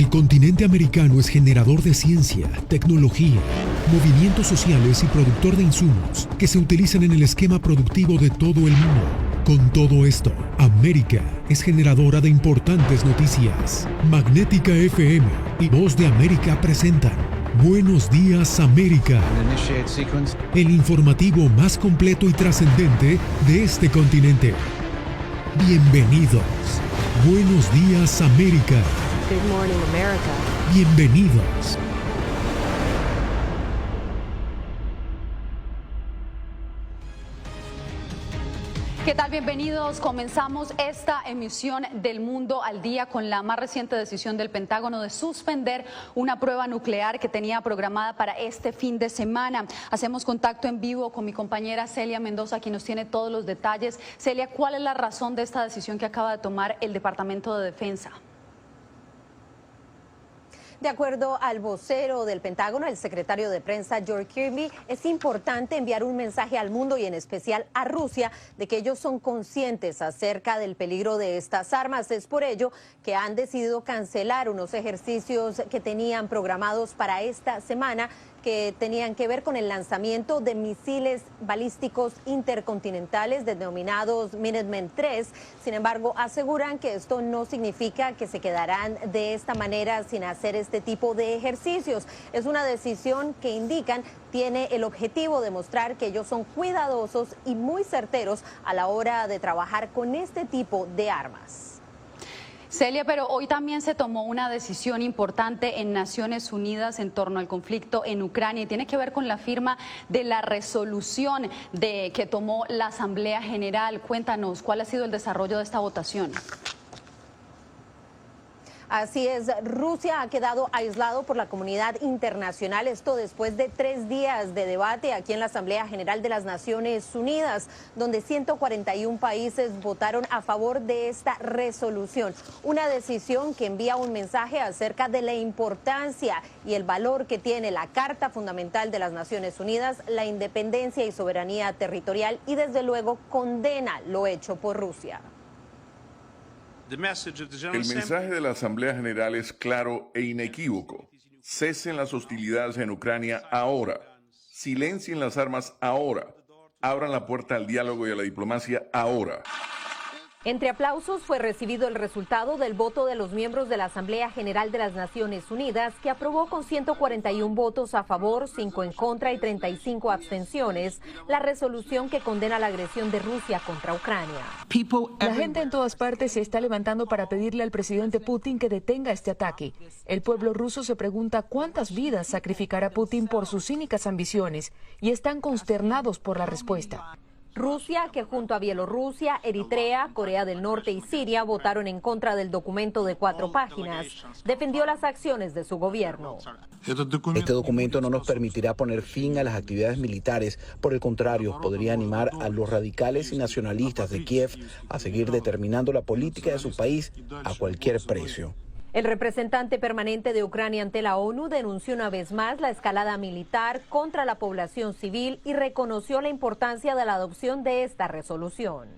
El continente americano es generador de ciencia, tecnología, movimientos sociales y productor de insumos que se utilizan en el esquema productivo de todo el mundo. Con todo esto, América es generadora de importantes noticias. Magnética FM y Voz de América presentan Buenos Días América, el informativo más completo y trascendente de este continente. Bienvenidos. Buenos Días América. Good morning, America. Bienvenidos. ¿Qué tal? Bienvenidos. Comenzamos esta emisión del Mundo al Día con la más reciente decisión del Pentágono de suspender una prueba nuclear que tenía programada para este fin de semana. Hacemos contacto en vivo con mi compañera Celia Mendoza, quien nos tiene todos los detalles. Celia, ¿cuál es la razón de esta decisión que acaba de tomar el Departamento de Defensa? De acuerdo al vocero del Pentágono, el secretario de prensa George Kirby, es importante enviar un mensaje al mundo y en especial a Rusia de que ellos son conscientes acerca del peligro de estas armas. Es por ello que han decidido cancelar unos ejercicios que tenían programados para esta semana, que tenían que ver con el lanzamiento de misiles balísticos intercontinentales denominados Minuteman III. Sin embargo, aseguran que esto no significa que se quedarán de esta manera sin hacer este tipo de ejercicios. Es una decisión que indican tiene el objetivo de mostrar que ellos son cuidadosos y muy certeros a la hora de trabajar con este tipo de armas. Celia, pero hoy también se tomó una decisión importante en Naciones Unidas en torno al conflicto en Ucrania y tiene que ver con la firma de la resolución que tomó la Asamblea General. Cuéntanos, ¿cuál ha sido el desarrollo de esta votación? Así es, Rusia ha quedado aislado por la comunidad internacional, esto después de 3 días de debate aquí en la Asamblea General de las Naciones Unidas, donde 141 países votaron a favor de esta resolución. Una decisión que envía un mensaje acerca de la importancia y el valor que tiene la Carta Fundamental de las Naciones Unidas, la independencia y soberanía territorial y desde luego condena lo hecho por Rusia. El mensaje de la Asamblea General es claro e inequívoco. Cesen las hostilidades en Ucrania ahora. Silencien las armas ahora. Abran la puerta al diálogo y a la diplomacia ahora. Entre aplausos fue recibido el resultado del voto de los miembros de la Asamblea General de las Naciones Unidas, que aprobó con 141 votos a favor, 5 en contra y 35 abstenciones, la resolución que condena la agresión de Rusia contra Ucrania. La gente en todas partes se está levantando para pedirle al presidente Putin que detenga este ataque. El pueblo ruso se pregunta cuántas vidas sacrificará Putin por sus cínicas ambiciones y están consternados por la respuesta. Rusia, que junto a Bielorrusia, Eritrea, Corea del Norte y Siria votaron en contra del documento de 4 páginas, defendió las acciones de su gobierno. Este documento no nos permitirá poner fin a las actividades militares. Por el contrario, podría animar a los radicales y nacionalistas de Kiev a seguir determinando la política de su país a cualquier precio. El representante permanente de Ucrania ante la ONU denunció una vez más la escalada militar contra la población civil y reconoció la importancia de la adopción de esta resolución.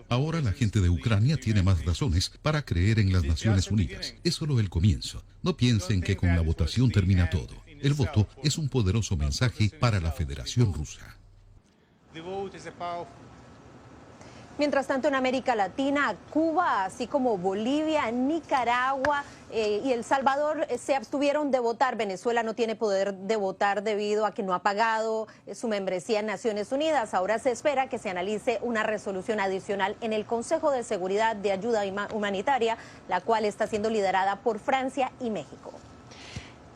Ahora la gente de Ucrania tiene más razones para creer en las Naciones Unidas. Es solo el comienzo. No piensen que con la votación termina todo. El voto es un poderoso mensaje para la Federación Rusa. Mientras tanto, en América Latina, Cuba, así como Bolivia, Nicaragua y El Salvador se abstuvieron de votar. Venezuela no tiene poder de votar debido a que no ha pagado su membresía en Naciones Unidas. Ahora se espera que se analice una resolución adicional en el Consejo de Seguridad de Ayuda Humanitaria, la cual está siendo liderada por Francia y México.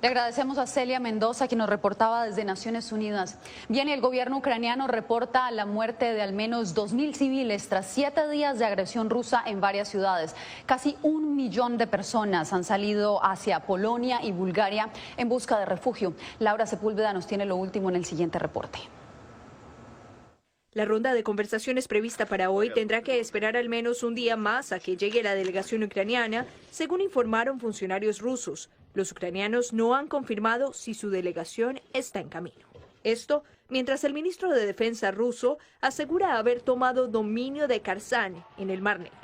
Le agradecemos a Celia Mendoza, quien nos reportaba desde Naciones Unidas. Bien, el gobierno ucraniano reporta la muerte de al menos 2.000 civiles tras 7 días de agresión rusa en varias ciudades. Casi 1 millón de personas han salido hacia Polonia y Bulgaria en busca de refugio. Laura Sepúlveda nos tiene lo último en el siguiente reporte. La ronda de conversaciones prevista para hoy tendrá que esperar al menos un día más a que llegue la delegación ucraniana, según informaron funcionarios rusos. Los ucranianos no han confirmado si su delegación está en camino. Esto mientras el ministro de Defensa ruso asegura haber tomado dominio de Kherson en el Mar Negro.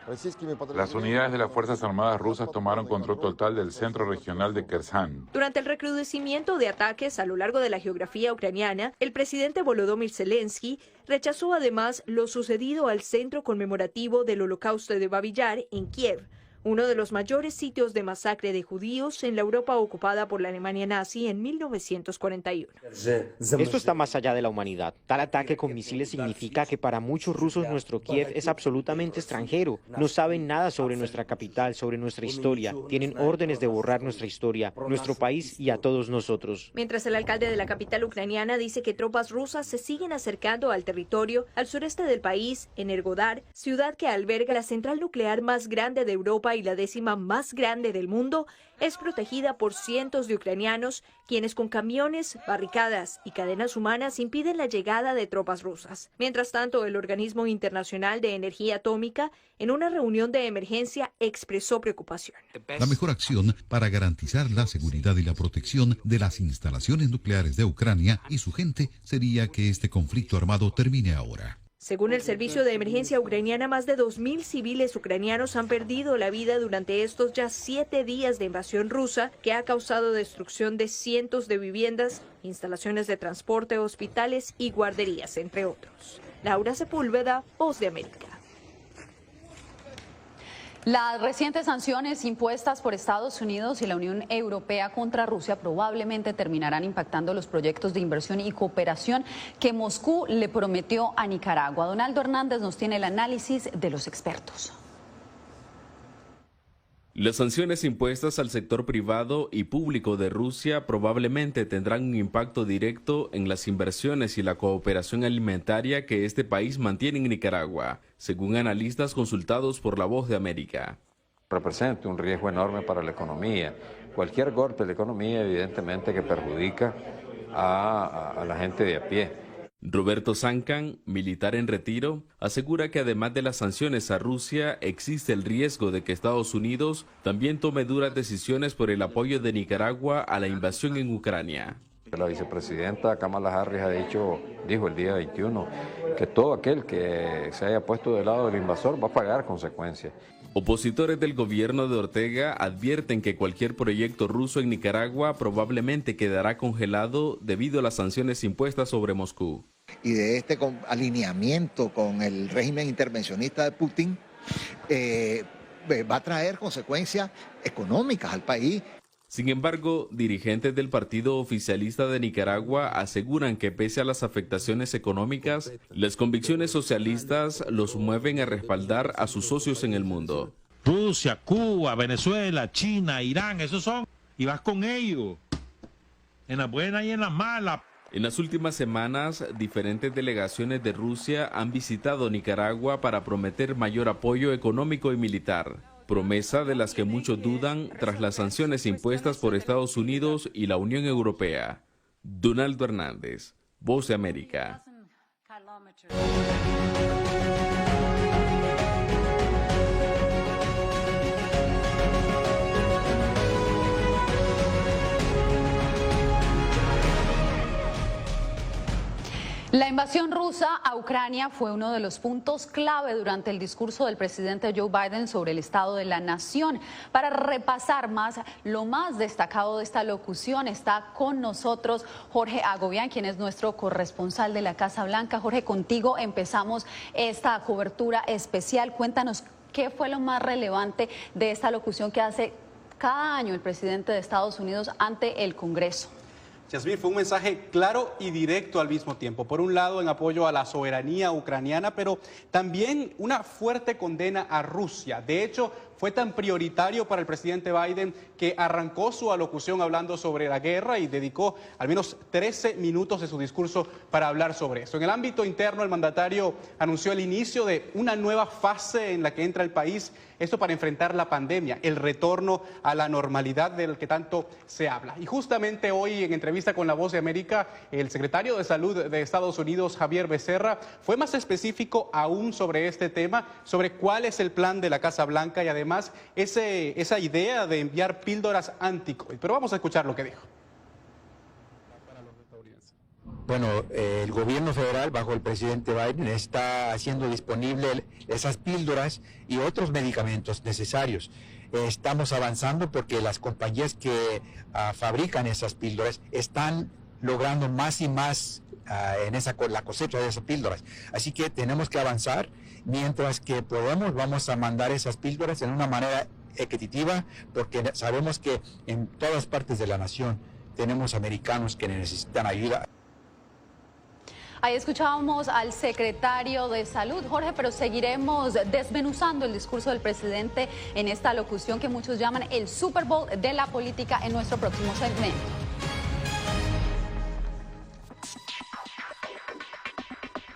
Las unidades de las Fuerzas Armadas rusas tomaron control total del centro regional de Kherson. Durante el recrudecimiento de ataques a lo largo de la geografía ucraniana, el presidente Volodymyr Zelensky rechazó además lo sucedido al centro conmemorativo del Holocausto de Babi Yar en Kiev, uno de los mayores sitios de masacre de judíos en la Europa ocupada por la Alemania nazi en 1941. Esto está más allá de la humanidad. Tal ataque con misiles significa que para muchos rusos nuestro Kiev es absolutamente extranjero. No saben nada sobre nuestra capital, sobre nuestra historia. Tienen órdenes de borrar nuestra historia, nuestro país y a todos nosotros. Mientras el alcalde de la capital ucraniana dice que tropas rusas se siguen acercando al territorio al sureste del país, Energodar, ciudad que alberga la central nuclear más grande de Europa y la 10ª más grande del mundo, es protegida por cientos de ucranianos, quienes con camiones, barricadas y cadenas humanas impiden la llegada de tropas rusas. Mientras tanto, el Organismo Internacional de Energía Atómica, en una reunión de emergencia, expresó preocupación. La mejor acción para garantizar la seguridad y la protección de las instalaciones nucleares de Ucrania y su gente sería que este conflicto armado termine ahora. Según el Servicio de Emergencia Ucraniana, más de 2.000 civiles ucranianos han perdido la vida durante estos ya 7 días de invasión rusa, que ha causado destrucción de cientos de viviendas, instalaciones de transporte, hospitales y guarderías, entre otros. Laura Sepúlveda, Voz de América. Las recientes sanciones impuestas por Estados Unidos y la Unión Europea contra Rusia probablemente terminarán impactando los proyectos de inversión y cooperación que Moscú le prometió a Nicaragua. Donaldo Hernández nos tiene el análisis de los expertos. Las sanciones impuestas al sector privado y público de Rusia probablemente tendrán un impacto directo en las inversiones y la cooperación alimentaria que este país mantiene en Nicaragua, según analistas consultados por La Voz de América. Representa un riesgo enorme para la economía. Cualquier golpe de la economía evidentemente que perjudica a la gente de a pie. Roberto Sancan, militar en retiro, asegura que además de las sanciones a Rusia, existe el riesgo de que Estados Unidos también tome duras decisiones por el apoyo de Nicaragua a la invasión en Ucrania. La vicepresidenta Kamala Harris dijo el día 21 que todo aquel que se haya puesto del lado del invasor va a pagar consecuencias. Opositores del gobierno de Ortega advierten que cualquier proyecto ruso en Nicaragua probablemente quedará congelado debido a las sanciones impuestas sobre Moscú. Y de este alineamiento con el régimen intervencionista de Putin va a traer consecuencias económicas al país. Sin embargo, dirigentes del partido oficialista de Nicaragua aseguran que pese a las afectaciones económicas, las convicciones socialistas los mueven a respaldar a sus socios en el mundo. Rusia, Cuba, Venezuela, China, Irán, esos son, y vas con ellos, en las buenas y en las malas. En las últimas semanas, diferentes delegaciones de Rusia han visitado Nicaragua para prometer mayor apoyo económico y militar, promesa de las que muchos dudan tras las sanciones impuestas por Estados Unidos y la Unión Europea. Donaldo Hernández, Voz de América. La invasión rusa a Ucrania fue uno de los puntos clave durante el discurso del presidente Joe Biden sobre el estado de la nación. Para repasar lo más destacado de esta locución está con nosotros Jorge Agobián, quien es nuestro corresponsal de la Casa Blanca. Jorge, contigo empezamos esta cobertura especial. Cuéntanos qué fue lo más relevante de esta locución que hace cada año el presidente de Estados Unidos ante el Congreso. Yasmín, fue un mensaje claro y directo al mismo tiempo. Por un lado, en apoyo a la soberanía ucraniana, pero también una fuerte condena a Rusia. De hecho, fue tan prioritario para el presidente Biden que arrancó su alocución hablando sobre la guerra y dedicó al menos 13 minutos de su discurso para hablar sobre eso. En el ámbito interno, el mandatario anunció el inicio de una nueva fase en la que entra el país, esto para enfrentar la pandemia, el retorno a la normalidad del que tanto se habla. Y justamente hoy, en entrevista con La Voz de América, el secretario de Salud de Estados Unidos, Javier Becerra, fue más específico aún sobre este tema, sobre cuál es el plan de la Casa Blanca y además esa idea de enviar píldoras anti-COVID. Pero vamos a escuchar lo que dijo. Para los estadounidenses. Bueno, el gobierno federal, bajo el presidente Biden, está haciendo disponible esas píldoras y otros medicamentos necesarios. Estamos avanzando porque las compañías que fabrican esas píldoras están logrando más y más la cosecha de esas píldoras. Así que tenemos que avanzar. Mientras que podemos, vamos a mandar esas píldoras en una manera equitativa, porque sabemos que en todas partes de la nación tenemos americanos que necesitan ayuda. Ahí escuchábamos al secretario de Salud, Jorge, pero seguiremos desmenuzando el discurso del presidente en esta locución que muchos llaman el Super Bowl de la política en nuestro próximo segmento.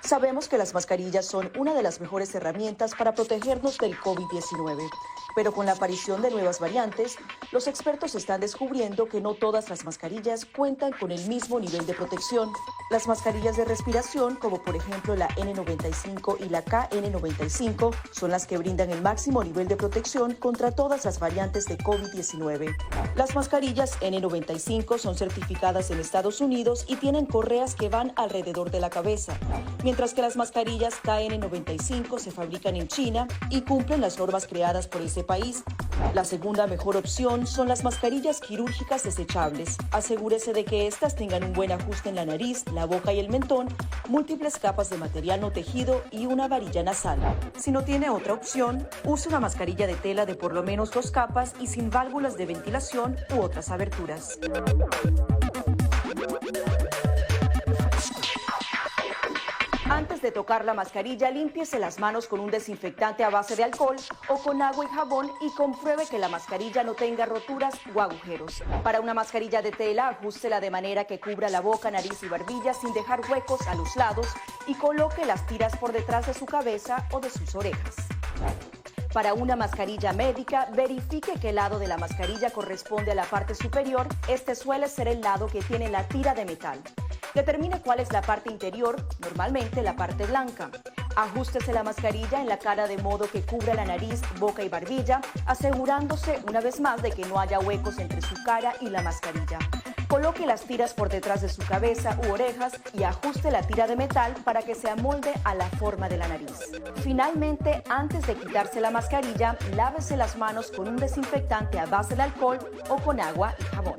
Sabemos que las mascarillas son una de las mejores herramientas para protegernos del COVID-19, pero con la aparición de nuevas variantes, los expertos están descubriendo que no todas las mascarillas cuentan con el mismo nivel de protección. Las mascarillas de respiración, como por ejemplo la N95 y la KN95, son las que brindan el máximo nivel de protección contra todas las variantes de COVID-19. Las mascarillas N95 son certificadas en Estados Unidos y tienen correas que van alrededor de la cabeza, mientras que las mascarillas KN95 se fabrican en China y cumplen las normas creadas por ese país. La segunda mejor opción son las mascarillas quirúrgicas desechables. Asegúrese de que estas tengan un buen ajuste en la nariz, la boca y el mentón, múltiples capas de material no tejido y una varilla nasal. Si no tiene otra opción, use una mascarilla de tela de por lo menos 2 capas y sin válvulas de ventilación u otras aberturas. Antes de tocar la mascarilla, límpiese las manos con un desinfectante a base de alcohol o con agua y jabón y compruebe que la mascarilla no tenga roturas o agujeros. Para una mascarilla de tela, ajústela de manera que cubra la boca, nariz y barbilla sin dejar huecos a los lados y coloque las tiras por detrás de su cabeza o de sus orejas. Para una mascarilla médica, verifique qué lado de la mascarilla corresponde a la parte superior. Este suele ser el lado que tiene la tira de metal. Determine cuál es la parte interior, normalmente la parte blanca. Ajústese la mascarilla en la cara de modo que cubra la nariz, boca y barbilla, asegurándose una vez más de que no haya huecos entre su cara y la mascarilla. Coloque las tiras por detrás de su cabeza u orejas y ajuste la tira de metal para que se amolde a la forma de la nariz. Finalmente, antes de quitarse la mascarilla, lávese las manos con un desinfectante a base de alcohol o con agua y jabón.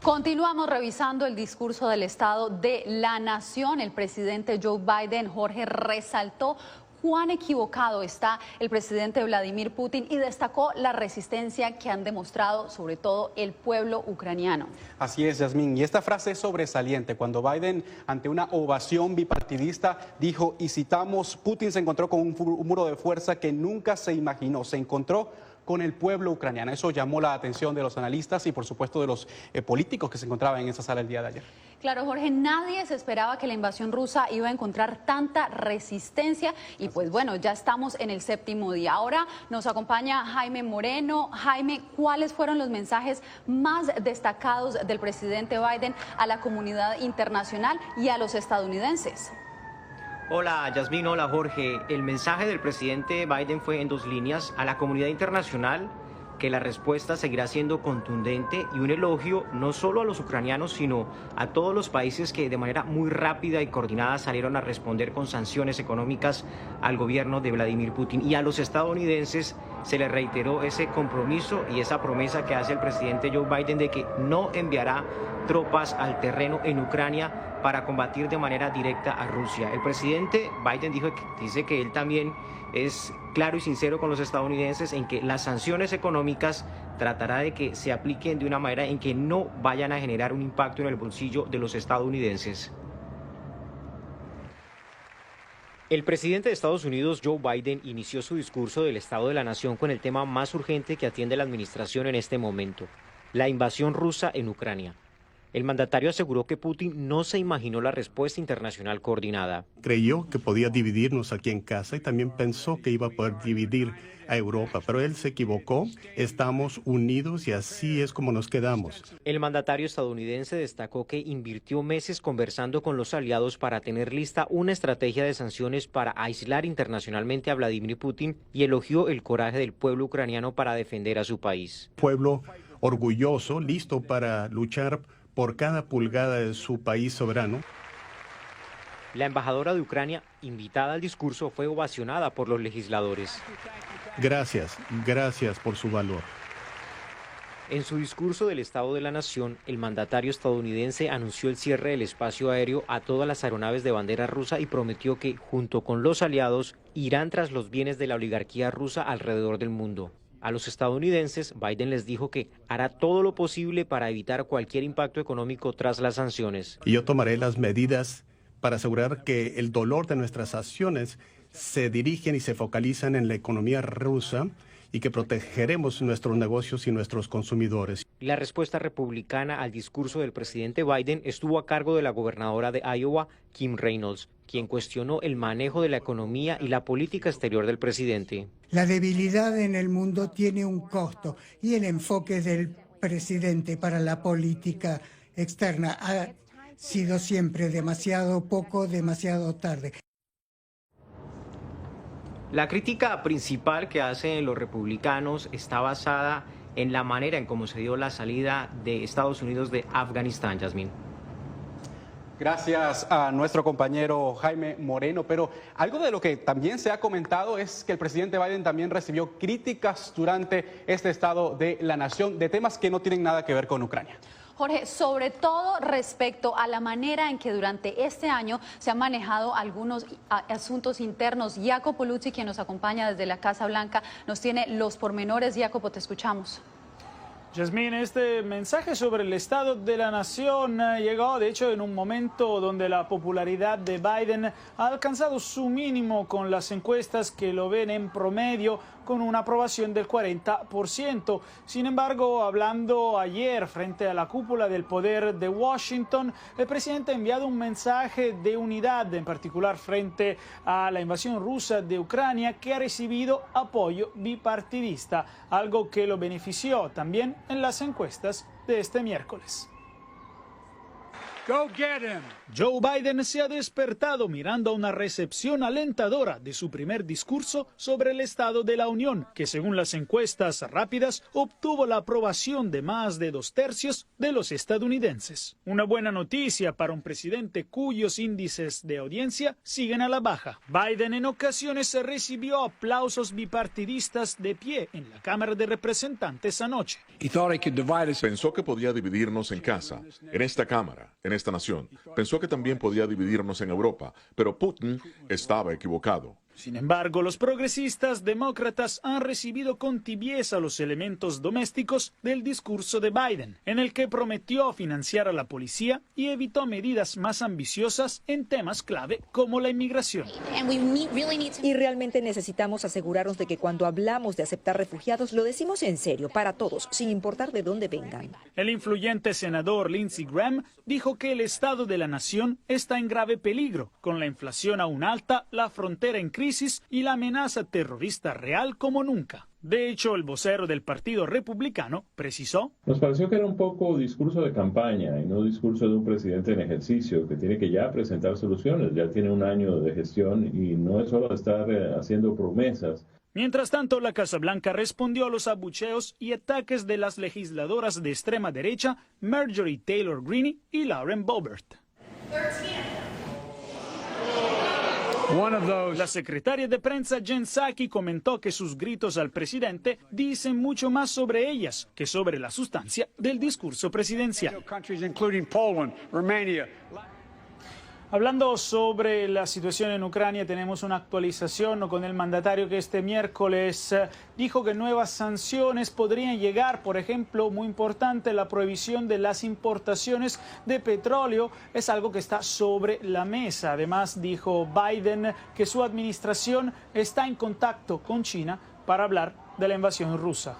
Continuamos revisando el discurso del Estado de la Nación. El presidente Joe Biden, Jorge, resaltó cuán equivocado está el presidente Vladimir Putin y destacó la resistencia que han demostrado sobre todo el pueblo ucraniano. Así es, Yasmín, y esta frase es sobresaliente. Cuando Biden, ante una ovación bipartidista, dijo, y citamos, Putin se encontró con un muro de fuerza que nunca se imaginó, se encontró con el pueblo ucraniano. Eso llamó la atención de los analistas y por supuesto de los políticos que se encontraban en esa sala el día de ayer. Claro, Jorge, nadie se esperaba que la invasión rusa iba a encontrar tanta resistencia y pues bueno, ya estamos en el 7º día. Ahora nos acompaña Jaime Moreno. Jaime, ¿cuáles fueron los mensajes más destacados del presidente Biden a la comunidad internacional y a los estadounidenses? Hola Yasmín, hola Jorge. El mensaje del presidente Biden fue en 2 líneas: a la comunidad internacional, que la respuesta seguirá siendo contundente, y un elogio no solo a los ucranianos, sino a todos los países que de manera muy rápida y coordinada salieron a responder con sanciones económicas al gobierno de Vladimir Putin. Y a los estadounidenses se les reiteró ese compromiso y esa promesa que hace el presidente Joe Biden de que no enviará tropas al terreno en Ucrania para combatir de manera directa a Rusia. El presidente Biden dice que él también es claro y sincero con los estadounidenses en que las sanciones económicas tratará de que se apliquen de una manera en que no vayan a generar un impacto en el bolsillo de los estadounidenses. El presidente de Estados Unidos, Joe Biden, inició su discurso del Estado de la Nación con el tema más urgente que atiende la administración en este momento: la invasión rusa en Ucrania. El mandatario aseguró que Putin no se imaginó la respuesta internacional coordinada. Creyó que podía dividirnos aquí en casa y también pensó que iba a poder dividir a Europa, pero él se equivocó. Estamos unidos y así es como nos quedamos. El mandatario estadounidense destacó que invirtió meses conversando con los aliados para tener lista una estrategia de sanciones para aislar internacionalmente a Vladimir Putin y elogió el coraje del pueblo ucraniano para defender a su país. Pueblo orgulloso, listo para luchar por cada pulgada de su país soberano. La embajadora de Ucrania, invitada al discurso, fue ovacionada por los legisladores. Gracias por su valor. En su discurso del Estado de la Nación, el mandatario estadounidense anunció el cierre del espacio aéreo a todas las aeronaves de bandera rusa y prometió que, junto con los aliados, irán tras los bienes de la oligarquía rusa alrededor del mundo. A los estadounidenses, Biden les dijo que hará todo lo posible para evitar cualquier impacto económico tras las sanciones. Y yo tomaré las medidas para asegurar que el dolor de nuestras acciones se dirigen y se focalizan en la economía rusa y que protegeremos nuestros negocios y nuestros consumidores. La respuesta republicana al discurso del presidente Biden estuvo a cargo de la gobernadora de Iowa, Kim Reynolds, quien cuestionó el manejo de la economía y la política exterior del presidente. La debilidad en el mundo tiene un costo y el enfoque del presidente para la política externa ha sido siempre demasiado poco, demasiado tarde. La crítica principal que hacen los republicanos está basada en la manera en cómo se dio la salida de Estados Unidos de Afganistán, Yasmín. Gracias a nuestro compañero Jaime Moreno, pero algo de lo que también se ha comentado es que el presidente Biden también recibió críticas durante este Estado de la Nación de temas que no tienen nada que ver con Ucrania. Jorge, sobre todo respecto a la manera en que durante este año se han manejado algunos asuntos internos. Jacopo Luzzi, quien nos acompaña desde la Casa Blanca, nos tiene los pormenores. Jacopo, te escuchamos. Yasmín, este mensaje sobre el Estado de la Nación llegó, de hecho, en un momento donde la popularidad de Biden ha alcanzado su mínimo con las encuestas que lo ven en promedio con una aprobación del 40%. Sin embargo, hablando ayer frente a la cúpula del poder de Washington, el presidente ha enviado un mensaje de unidad, en particular frente a la invasión rusa de Ucrania, que ha recibido apoyo bipartidista, algo que lo benefició también en las encuestas de este miércoles. Go get him. Joe Biden se ha despertado mirando a una recepción alentadora de su primer discurso sobre el Estado de la Unión, que según las encuestas rápidas obtuvo la aprobación de más de 2/3 de los estadounidenses. Una buena noticia para un presidente cuyos índices de audiencia siguen a la baja. Biden en ocasiones recibió aplausos bipartidistas de pie en la Cámara de Representantes anoche. Pensó que podía dividirnos en casa, en esta Cámara, en esta nación. Pensó que también podía dividirnos en Europa, pero Putin estaba equivocado. Sin embargo, los progresistas demócratas han recibido con tibieza los elementos domésticos del discurso de Biden, en el que prometió financiar a la policía y evitó medidas más ambiciosas en temas clave como la inmigración. Y realmente necesitamos asegurarnos de que cuando hablamos de aceptar refugiados lo decimos en serio, para todos, sin importar de dónde vengan. El influyente senador Lindsey Graham dijo que el Estado de la Nación está en grave peligro, con la inflación aún alta, la frontera en crisis y la amenaza terrorista real como nunca. De hecho, el vocero del Partido Republicano precisó: nos pareció que era un poco discurso de campaña y no discurso de un presidente en ejercicio que tiene que ya presentar soluciones. Ya tiene un año de gestión y no es solo estar haciendo promesas. Mientras tanto, la Casa Blanca respondió a los abucheos y ataques de las legisladoras de extrema derecha Marjorie Taylor Greene y Lauren Boebert. La secretaria de prensa Jen Psaki comentó que sus gritos al presidente dicen mucho más sobre ellas que sobre la sustancia del discurso presidencial. Hablando sobre la situación en Ucrania, tenemos una actualización con el mandatario que este miércoles dijo que nuevas sanciones podrían llegar. Por ejemplo, muy importante, la prohibición de las importaciones de petróleo es algo que está sobre la mesa. Además, dijo Biden que su administración está en contacto con China para hablar de la invasión rusa.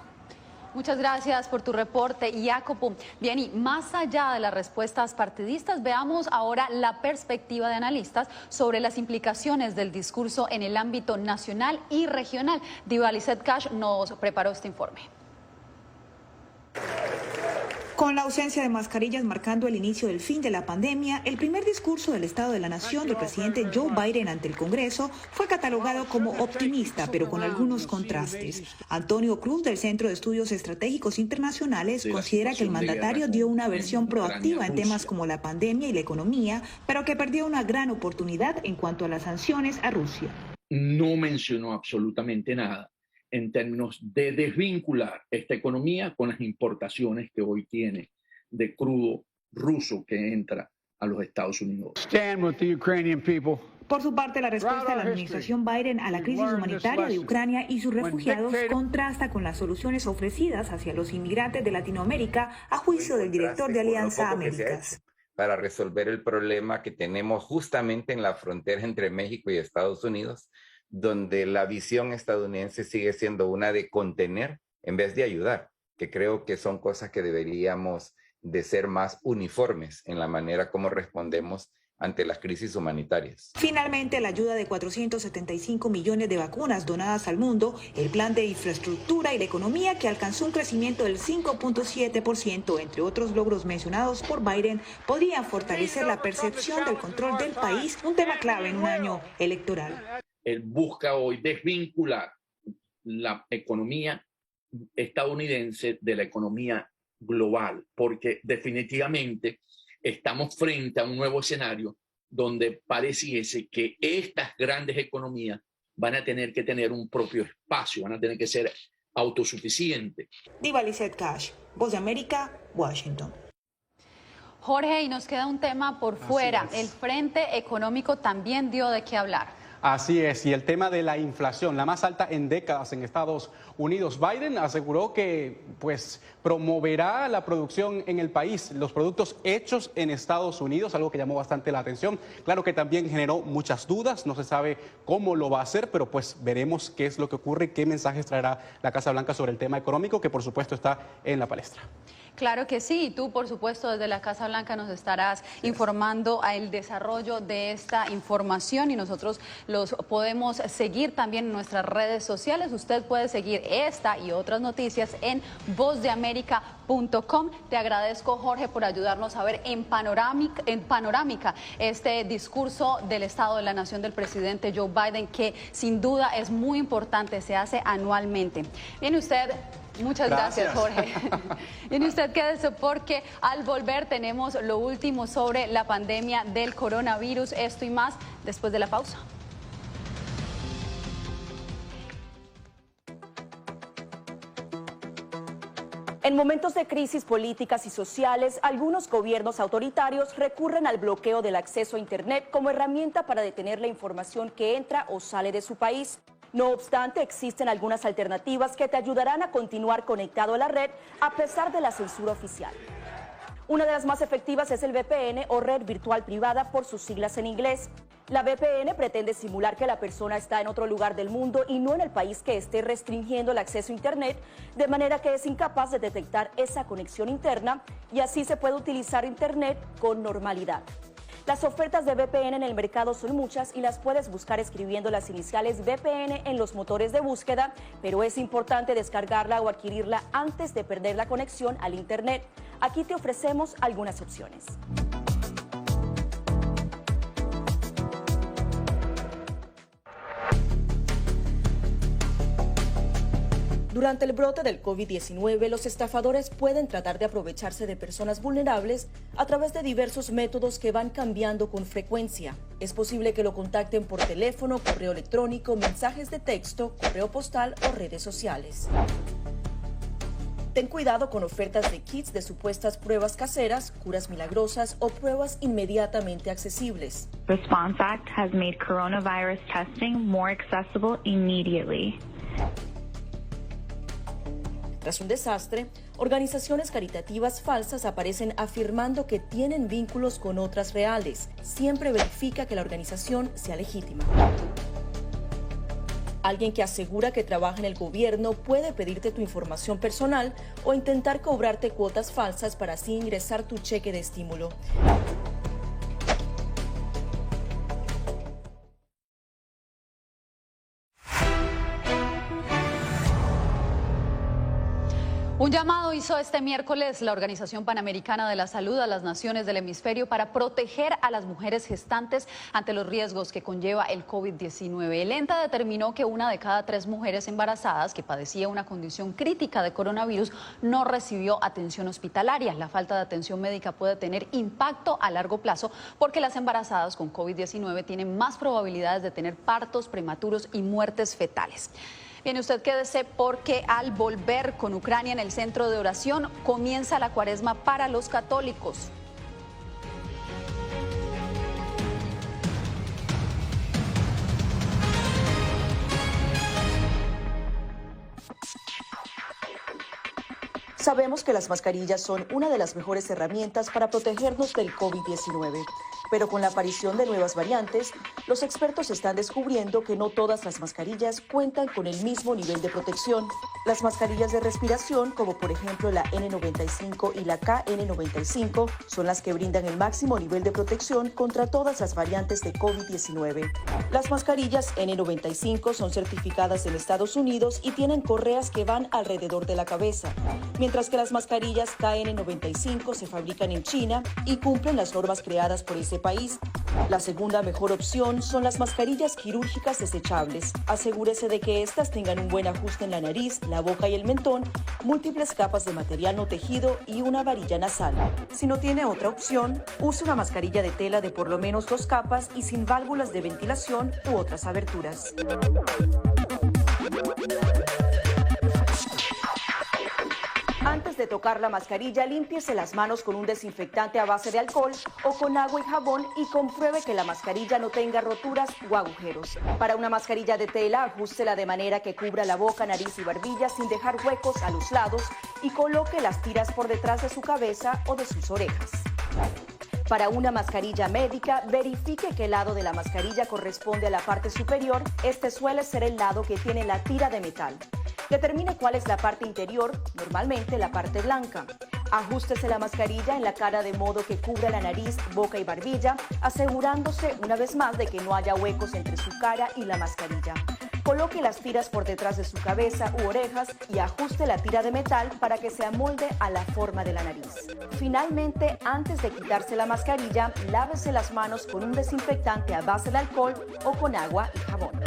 Muchas gracias por tu reporte, Jacopo. Bien, y más allá de las respuestas partidistas, veamos ahora la perspectiva de analistas sobre las implicaciones del discurso en el ámbito nacional y regional. Diva Lizeth Cash nos preparó este informe. Con la ausencia de mascarillas marcando el inicio del fin de la pandemia, el primer discurso del Estado de la Nación del presidente Joe Biden ante el Congreso fue catalogado como optimista, pero con algunos contrastes. Antonio Cruz, del Centro de Estudios Estratégicos Internacionales, considera que el mandatario dio una versión proactiva en temas como la pandemia y la economía, pero que perdió una gran oportunidad en cuanto a las sanciones a Rusia. No mencionó absolutamente nada en términos de desvincular esta economía con las importaciones que hoy tiene de crudo ruso que entra a los Estados Unidos. Stand with the Ukrainian people. Por su parte, la respuesta de la administración Biden a la crisis humanitaria de Ucrania y sus refugiados contrasta con las soluciones ofrecidas hacia los inmigrantes de Latinoamérica, a juicio del director de Alianza Américas. Para resolver el problema que tenemos justamente en la frontera entre México y Estados Unidos, donde la visión estadounidense sigue siendo una de contener en vez de ayudar, que creo que son cosas que deberíamos de ser más uniformes en la manera como respondemos ante las crisis humanitarias. Finalmente, la ayuda de 475 millones de vacunas donadas al mundo, el plan de infraestructura y la economía que alcanzó un crecimiento del 5.7%, entre otros logros mencionados por Biden, podrían fortalecer la percepción del control del país, un tema clave en un año electoral. Él busca hoy desvincular la economía estadounidense de la economía global, porque definitivamente estamos frente a un nuevo escenario donde pareciese que estas grandes economías van a tener que tener un propio espacio, van a tener que ser autosuficientes. Diva Lizeth Cash, Voz de América, Washington. Jorge, y nos queda un tema por fuera. El Frente Económico también dio de qué hablar. Así es, y el tema de la inflación, la más alta en décadas en Estados Unidos. Biden aseguró que promoverá la producción en el país, los productos hechos en Estados Unidos, algo que llamó bastante la atención. Claro que también generó muchas dudas, no se sabe cómo lo va a hacer, pero veremos qué es lo que ocurre, qué mensajes traerá la Casa Blanca sobre el tema económico, que por supuesto está en la palestra. Claro que sí, y tú por supuesto desde la Casa Blanca nos estarás informando al desarrollo de esta información y nosotros los podemos seguir también en nuestras redes sociales. Usted puede seguir esta y otras noticias en vozdeamerica.com. Te agradezco, Jorge, por ayudarnos a ver en panorámica este discurso del Estado de la Nación del presidente Joe Biden, que sin duda es muy importante, se hace anualmente. Viene usted. Muchas gracias, Jorge. Y usted quédese porque al volver tenemos lo último sobre la pandemia del coronavirus, esto y más después de la pausa. En momentos de crisis políticas y sociales, algunos gobiernos autoritarios recurren al bloqueo del acceso a Internet como herramienta para detener la información que entra o sale de su país. No obstante, existen algunas alternativas que te ayudarán a continuar conectado a la red a pesar de la censura oficial. Una de las más efectivas es el VPN o red virtual privada por sus siglas en inglés. La VPN pretende simular que la persona está en otro lugar del mundo y no en el país que esté restringiendo el acceso a Internet, de manera que es incapaz de detectar esa conexión interna y así se puede utilizar Internet con normalidad. Las ofertas de VPN en el mercado son muchas y las puedes buscar escribiendo las iniciales VPN en los motores de búsqueda, pero es importante descargarla o adquirirla antes de perder la conexión al Internet. Aquí te ofrecemos algunas opciones. Durante el brote del COVID-19, los estafadores pueden tratar de aprovecharse de personas vulnerables a través de diversos métodos que van cambiando con frecuencia. Es posible que lo contacten por teléfono, correo electrónico, mensajes de texto, correo postal o redes sociales. Ten cuidado con ofertas de kits de supuestas pruebas caseras, curas milagrosas o pruebas inmediatamente accesibles. Response Act has made coronavirus testing more accessible immediately. Tras un desastre, organizaciones caritativas falsas aparecen afirmando que tienen vínculos con otras reales. Siempre verifica que la organización sea legítima. Alguien que asegura que trabaja en el gobierno puede pedirte tu información personal o intentar cobrarte cuotas falsas para así ingresar tu cheque de estímulo. Un llamado hizo este miércoles la Organización Panamericana de la Salud a las naciones del hemisferio para proteger a las mujeres gestantes ante los riesgos que conlleva el COVID-19. El ENTA determinó que 1 de cada 3 mujeres embarazadas que padecía una condición crítica de coronavirus no recibió atención hospitalaria. La falta de atención médica puede tener impacto a largo plazo porque las embarazadas con COVID-19 tienen más probabilidades de tener partos prematuros y muertes fetales. Bien, usted quédese porque al volver con Ucrania en el centro de oración comienza la cuaresma para los católicos. Sabemos que las mascarillas son una de las mejores herramientas para protegernos del COVID-19, pero con la aparición de nuevas variantes, los expertos están descubriendo que no todas las mascarillas cuentan con el mismo nivel de protección. Las mascarillas de respiración, como por ejemplo la N95 y la KN95, son las que brindan el máximo nivel de protección contra todas las variantes de COVID-19. Las mascarillas N95 son certificadas en Estados Unidos y tienen correas que van alrededor de la cabeza, mientras que las mascarillas KN95 se fabrican en China y cumplen las normas creadas por ese país. La segunda mejor opción son las mascarillas quirúrgicas desechables. Asegúrese de que estas tengan un buen ajuste en la nariz, la boca y el mentón, múltiples capas de material no tejido y una varilla nasal. Si no tiene otra opción, use una mascarilla de tela de por lo menos 2 capas y sin válvulas de ventilación u otras aberturas. Antes de tocar la mascarilla, límpiese las manos con un desinfectante a base de alcohol o con agua y jabón y compruebe que la mascarilla no tenga roturas o agujeros. Para una mascarilla de tela, ajústela de manera que cubra la boca, nariz y barbilla sin dejar huecos a los lados y coloque las tiras por detrás de su cabeza o de sus orejas. Para una mascarilla médica, verifique qué lado de la mascarilla corresponde a la parte superior. Este suele ser el lado que tiene la tira de metal. Determine cuál es la parte interior, normalmente la parte blanca. Ajústese la mascarilla en la cara de modo que cubra la nariz, boca y barbilla, asegurándose una vez más de que no haya huecos entre su cara y la mascarilla. Coloque las tiras por detrás de su cabeza u orejas y ajuste la tira de metal para que se amolde a la forma de la nariz. Finalmente, antes de quitarse la mascarilla, lávese las manos con un desinfectante a base de alcohol o con agua y jabón.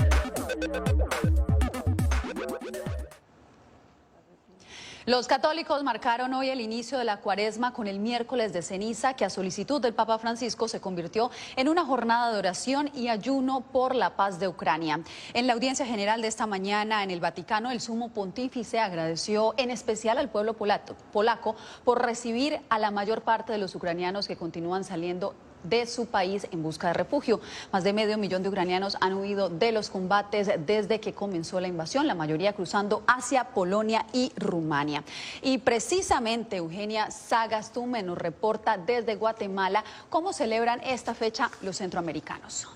Los católicos marcaron hoy el inicio de la cuaresma con el miércoles de ceniza, que a solicitud del Papa Francisco se convirtió en una jornada de oración y ayuno por la paz de Ucrania. En la audiencia general de esta mañana en el Vaticano, el sumo pontífice agradeció en especial al pueblo polaco por recibir a la mayor parte de los ucranianos que continúan saliendo de su país en busca de refugio. Más de 500.000 de ucranianos han huido de los combates desde que comenzó la invasión, la mayoría cruzando hacia Polonia y Rumania. Y precisamente Eugenia Sagastume nos reporta desde Guatemala cómo celebran esta fecha los centroamericanos.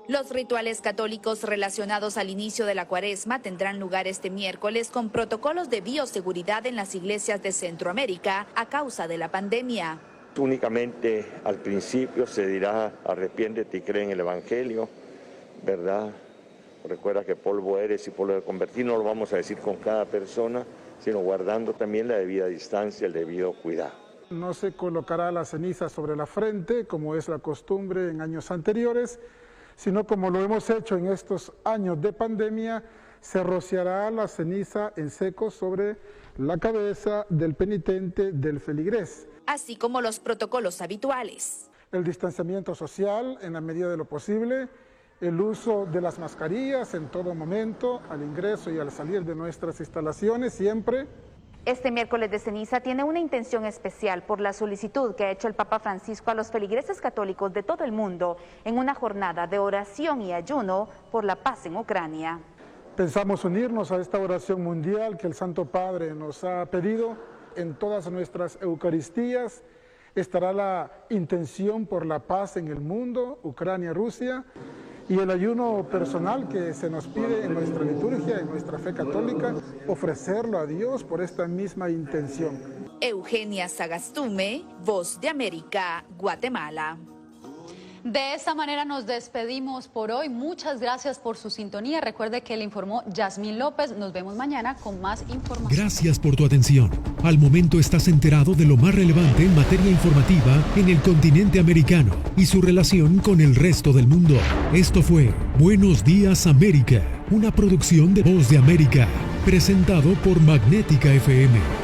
Los rituales católicos relacionados al inicio de la cuaresma tendrán lugar este miércoles con protocolos de bioseguridad en las iglesias de Centroamérica a causa de la pandemia. Únicamente al principio se dirá arrepiéntete y cree en el Evangelio, ¿verdad? Recuerda que polvo eres y polvo de convertir, no lo vamos a decir con cada persona, sino guardando también la debida distancia, el debido cuidado. No se colocará la ceniza sobre la frente, como es la costumbre en años anteriores, sino como lo hemos hecho en estos años de pandemia, se rociará la ceniza en seco sobre la cabeza del penitente, del feligrés. Así como los protocolos habituales. El distanciamiento social en la medida de lo posible, el uso de las mascarillas en todo momento, al ingreso y al salir de nuestras instalaciones siempre. Este miércoles de ceniza tiene una intención especial por la solicitud que ha hecho el Papa Francisco a los feligreses católicos de todo el mundo en una jornada de oración y ayuno por la paz en Ucrania. Pensamos unirnos a esta oración mundial que el Santo Padre nos ha pedido. En todas nuestras Eucaristías estará la intención por la paz en el mundo, Ucrania, Rusia, Y el ayuno personal que se nos pide en nuestra liturgia, en nuestra fe católica, ofrecerlo a Dios por esta misma intención. Eugenia Sagastume, Voz de América, Guatemala. De esta manera nos despedimos por hoy. Muchas gracias por su sintonía. Recuerde que le informó Yasmín López. Nos vemos mañana con más información. Gracias por tu atención. Al momento estás enterado de lo más relevante en materia informativa en el continente americano y su relación con el resto del mundo. Esto fue Buenos Días América, una producción de Voz de América, presentado por Magnética FM.